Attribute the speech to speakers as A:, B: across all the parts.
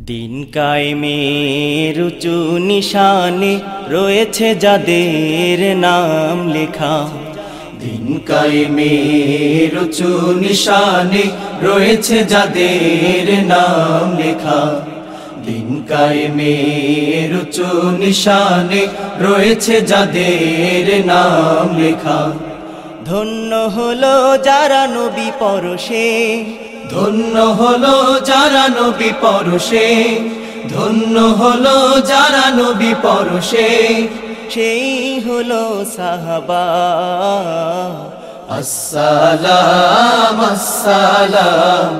A: দিন কায়েমের উঁচু নিশানে রয়েছে যাদের নাম লেখা।
B: দিন কায়েমের উঁচু নিশানে রয়েছে যাদের নাম লেখা। দিন কায়েমের উঁচু নিশানে রয়েছে যাদের নাম লেখা।
A: ধন্য হলো যারা নবী পরশে,
B: ধন্য হলো যারা নবী পরশে, ধন্য হলো যারা নবী পরশে,
A: সেই হলো সাহাবা।
B: আসসালাম আসসালাম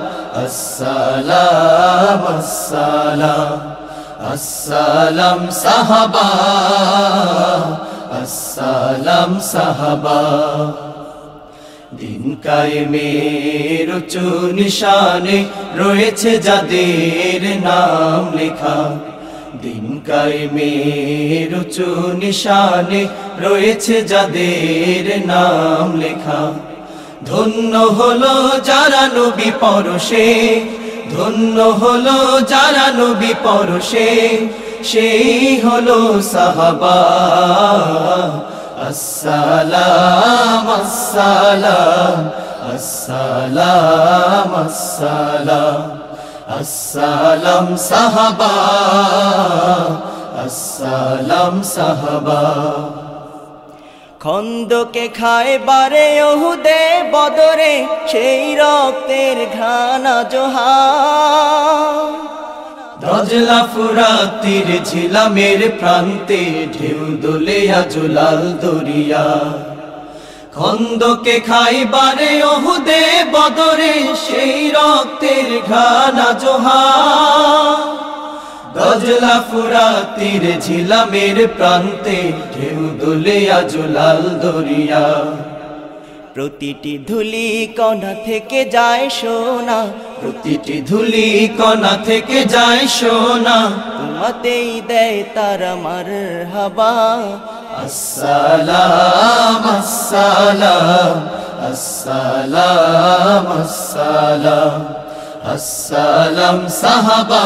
B: আসসালাম আসসালাম আসসালাম সাহাবা, আসসালাম সাহাবা। দিন কায়েমের উঁচু নিশানে রয়েছে যাদের নাম লেখা। দিন কায়েমের উঁচু নিশানে রয়েছে যাদের নাম লেখা। ধন্য হলো যারা নবী পরশে, ধন্য হলো যারা নবী পরশে, সেই হলো সাহাবা। আসসালাম আসসালাম আসসালাম আসসালাম আসসালাম সাহাবা, আসসালাম সাহাবা।
A: খন্দকে খায়বারে উহুদে বদরে সেই রক্তের ঘানা জোহার।
B: দজলা ফুরাত তীর ঝিলামের প্রান্তে ঢেউ দোলে আজ লাল দরিয়া। খন্দকে খায়বারে উহুদে বদরে সেই রক্তের ঘানা জোহার। দজলা ফুরাত তীর ঝিলামের প্রান্তে ঢেউ দোলে আজ লাল দরিয়া।
A: প্রতিটি ধুলি কণা থেকে যায় সোনা,
B: প্রতিটি ধুলি কণা থেকে যায় সোনা,
A: তোমাতেই দেয় তারা মারহাবা।
B: আসসালাম আসসালাম আসসালাম আসসালাম আসসালাম সাহাবা,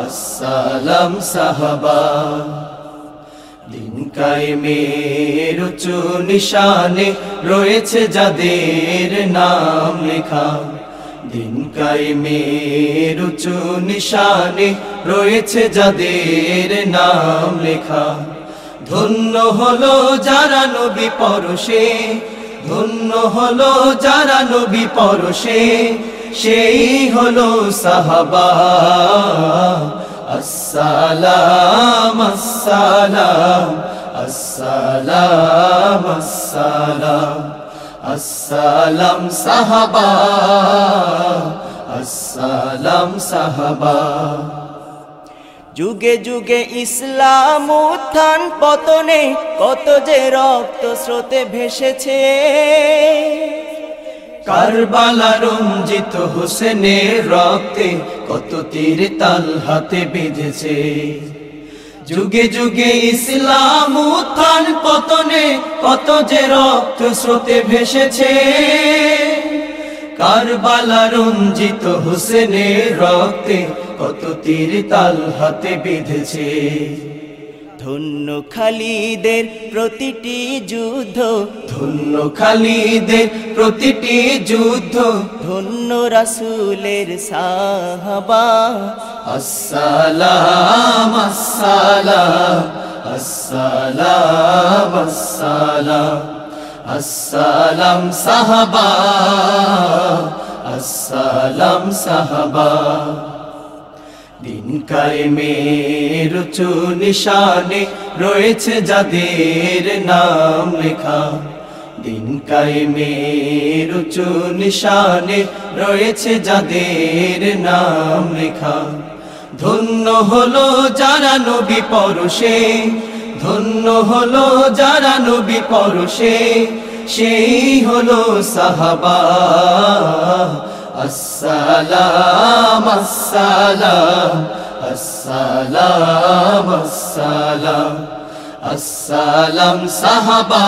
B: আসসালাম সাহাবা। দিন কায়েমের উঁচু নিশানে রয়েছে যাদের নাম লেখা। দিন কায়েমের উঁচু নিশানে রয়েছে যাদের নাম লেখা। ধন্য হলো যারা নবী পরশে, ধন্য হলো যারা নবী পরশে, সেই হলো সাহাবা। আসসালাম আসসালাম আসসালাম আসসালাম আসসালাম সাহাবা, আসসালাম সাহাবা।
A: যুগে যুগে ইসলাম উত্থান পতনে কত যে রক্ত স্রোতে ভেসেছে।
B: কারবালা রঞ্জিত হোসেনের রক্তে কত তীর তাল হাতে বেঁধেছে। যুগে যুগে ইসলাম উত্থান পতনে কত যে রক্ত স্রোতে ভেসেছে। কারবালা রঞ্জিত হোসেনের রক্তে কত তীর তাল হাতে বেঁধেছে।
A: ধন্য খালিদের প্রতিটি যুদ্ধ,
B: ধন্য খালিদের প্রতিটি যুদ্ধ,
A: ধন্য রাসূলের সাহাবা।
B: আসসালাম আসসালাম আসসালাম আসসালাম আসসালাম সাহাবা, আসসালাম সাহাবা। দিন কায়েমের উঁচু নিশানে রয়েছে যাদের নাম লেখা। দিন কায়েমের উঁচু নিশানে রয়েছে যাদের নাম লেখা। ধন্য হলো যারা নবী পরশে, ধন্য হলো যারা নবী পরশে, সেই হলো সাহাবা। আসসালাম আসসালাম আসসালাম আসসালাম আসসালাম সাহাবা,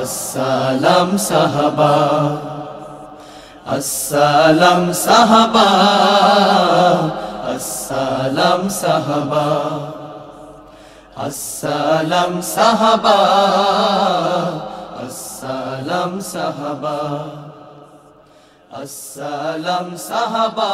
B: আসসালাম সাহাবা। আসসালাম সাহাবা, আসসালাম সাহাবা, আসসালাম সাহাবা, আসসালাম সাহাবা, আসসালাম সাহাবা।